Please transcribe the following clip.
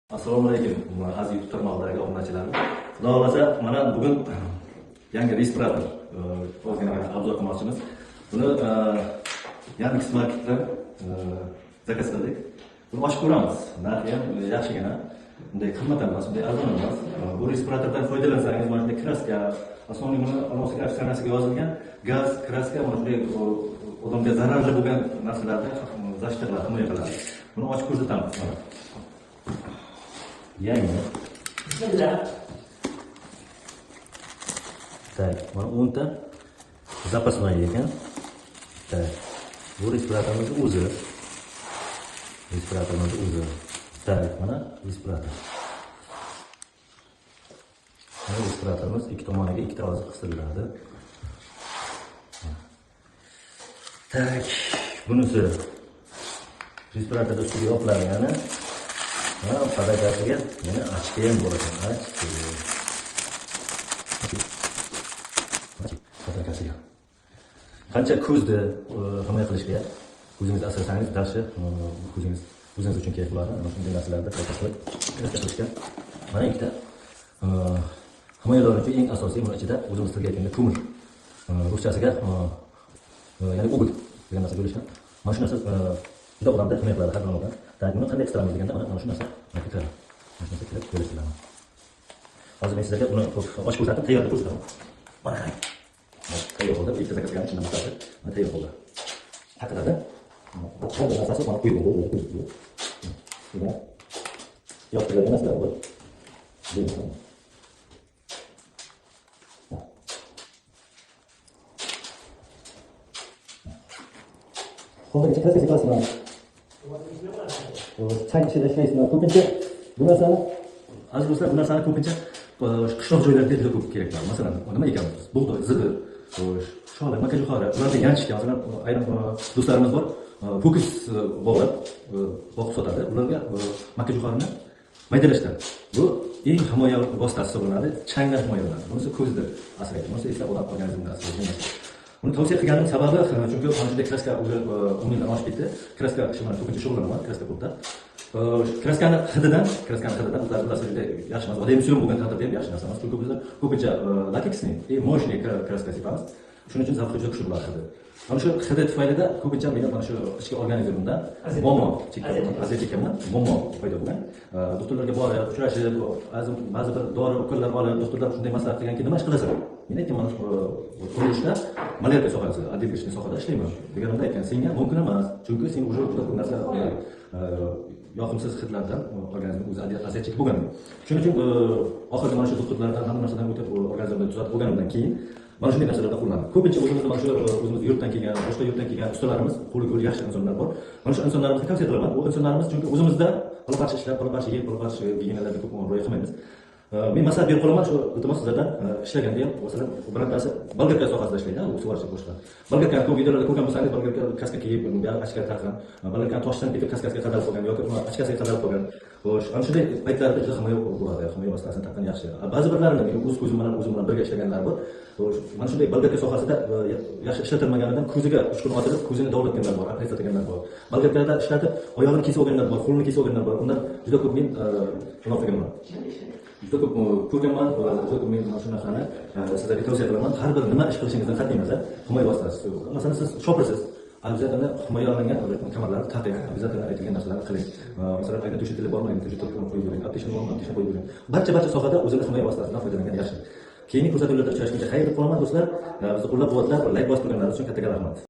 Assalomu alaykum aziz YouTube tarmog'idagi obunachilarim. Xudo xolasa mana bugun yangi respirator o'zini obzor qilmoqchimiz. Buni Yandex Marketdan zakaz qildik. Buni ochib ko'ramiz. Narxi ham yaxshigina. Bunday qimmat emas, bunday arzon emas. Bu respiratordan foydalansangiz mana shunday kraska, asosiy buni alohida afsonasiga yozilgan gaz, kraska mana shunday odamga zararli bo'lgan narsalardan zashtirlar, himoya qiladi. Buni ochib ko'rsatamiz. Yangi. Bismillah. Так, mana 10 ta запасной ekan. Так. Bu respiratorimiz o'zi. Respiratorimiz o'zi. Так, mana respirator. Mana respiratorimiz ikki tomoniga ikkita ovoz qistiladi. Так, bunisi respiratorda ustiga yopiladi yana. Mana padagasiga yana ochib ham bo'ladi. Padagasiga. Qancha ko'zni himoya qilishga ko'zingizni asrasangiz yaxshi, ko'zingiz uchun kerak bo'ladi. Mana shunday narsalarda qilishga. Mana ikkita himoyalar uchun eng asosiy buni ichida o'zimiz tilga aytganda ko'mir. Ruschasiga ya'ni o'g'it degan narsa bo'lishgan. Mana shu narsa juda odamda himoya qiladi har doimdan. Tak, buni qanday qilamiz deganda mana shu narsa kiradi. Mana shu narsa kirib ko'rasizlar. Hozir men sizlarga uni ochib ko'rsatib, tayyor qilib ko'rsataman. Mana qarang. Tayyor bo'ldi. Ikkita zakaz qilgan ichidan chiqadi. Mana tayyor bo'ldi. Haqida. Bu asosiy mana quyib bo'ldi. Mana yoqtirgan narsa bu. Hozirgacha kraska sepalasizlar. Chang ichida ishlaysizlar. Ko'pincha bu narsani aziz do'stlar, bu narsani ko'pincha qishloq joylarda juda ko'p kerak bo'ladi. Masalan, nima ekan? Bug'doy, zig'ir, shola, makajo'xori, ularni yanchishga, masalan, ayrim do'stlarimiz bor, ho'kiz bog'lab, boqib sotadi. Ularga makajo'xorini maydalashdan. Bu eng himoya vositasi hisoblanadi. Changdan himoyalanadi. Bunisi ko'zni asraydi. Bunisi esa odam organizmini asraydi. Buni tavsiya qilganim sababi, chunki mana shunday kraska o'zi 10 yildan oshib ketdi. Kraska ishi bilan ko'pincha shug'ullanaman, kraska klubda. Kraskani hididan ular bilasizlar juda yaxshi emas. Odam suyum bo'lgan taqdirda ham yaxshi narsa emas. Chunki bizlar ko'pincha lateksni, mощный kraska sepamiz. Shuning uchun zavqi juda kuchli bo'ladi hidi. Mana shu hidi tufayli ko'pincha men mana shu ichki organizmimda muammo chekaman, muammo paydo bo'lgan. Doktorlarga borib, uchrashib, ba'zi bir dori ukollar olib, doktorlar shunday maslahat qilganki, nima ish qilasan? Men aytdim, mana shu qurilishda malyarka sohasida, adibishli sohada ishlayman. Deganimda aytgan, senga mumkin emas, chunki sen уже juda ko'p narsa yoqimsiz hidlardan organizm o'zi aziyat chekib bo'lgan. Shuning uchun oxirgi mana shu doktorlardan hamma narsadan o'tib organizmni tuzatib bo'lganimdan keyin mana shunday narsalarda qo'llanaman. Ko'pincha o'zimizda mana shu o'zimiz yurtdan kelgan, boshqa yurtdan kelgan ustalarimiz, qo'li yaxshi insonlar bor. Mana shu insonlarimizga tavsiya qilaman. Bu insonlarimiz chunki o'zimizda palaparcha ishlab, palaparcha yeb, palaparcha gigienalarga ko'p rioya qilmaymiz. Men maslahat berib qolaman, shu iltimos sizlardan ishlaganda ham, masalan, birontasi bolgarka sohasida ishlaydi, u suvarish boshqa. Bolgarka ko'p videolarda ko'rgan bo'lsangiz, bolgarka kaska kiyib, ochka taqgan, bolgarka toshdan ketib kaskasiga qadalib qolgan yoki ochkasiga qadalib qolgan. Xo'sh, ana shunday paytlarda juda himoya bo'ladi, himoya vositasini taqqan yaxshi. Ba'zi birlarini o'z ko'zim bilan birga ishlaganlar bor. Xo'sh, mana shunday bolgarka sohasida yaxshi ishlatilmaganidan ko'ziga ushkun otilib, ko'zini dovlatganlar bor, operatsiya qilganlar bor. Bolgarkada ishlatib, oyog'ini kesib olganlar bor, qo'lini kesib olganlar bor. Undan juda ko'p men gunoh qilganman. Juda ko'p ko'rganman, juda ko'p men mana shu narsani sizlarga tavsiya qilaman. Har bir nima ish qilishingizdan qat'iy nazar himoya vositasi. Masalan, siz shopirsiz, обязательно himoyalangan kamarlarni taqing, обязательно aytilgan narsalarni qiling. Masalan, qayta to'shatilib bormaydi, to'shatilib qo'yib yuring, aptishni bormaydi, aptishni qo'yib yuring. Barcha sohada o'zini himoya vositasidan foydalangan yaxshi. Keyingi ko'rsatuvlarda uchrashguncha xayr deb qolaman do'stlar. Bizni qo'llab-quvvatlab, like bosib turganlar uchun katta rahmat.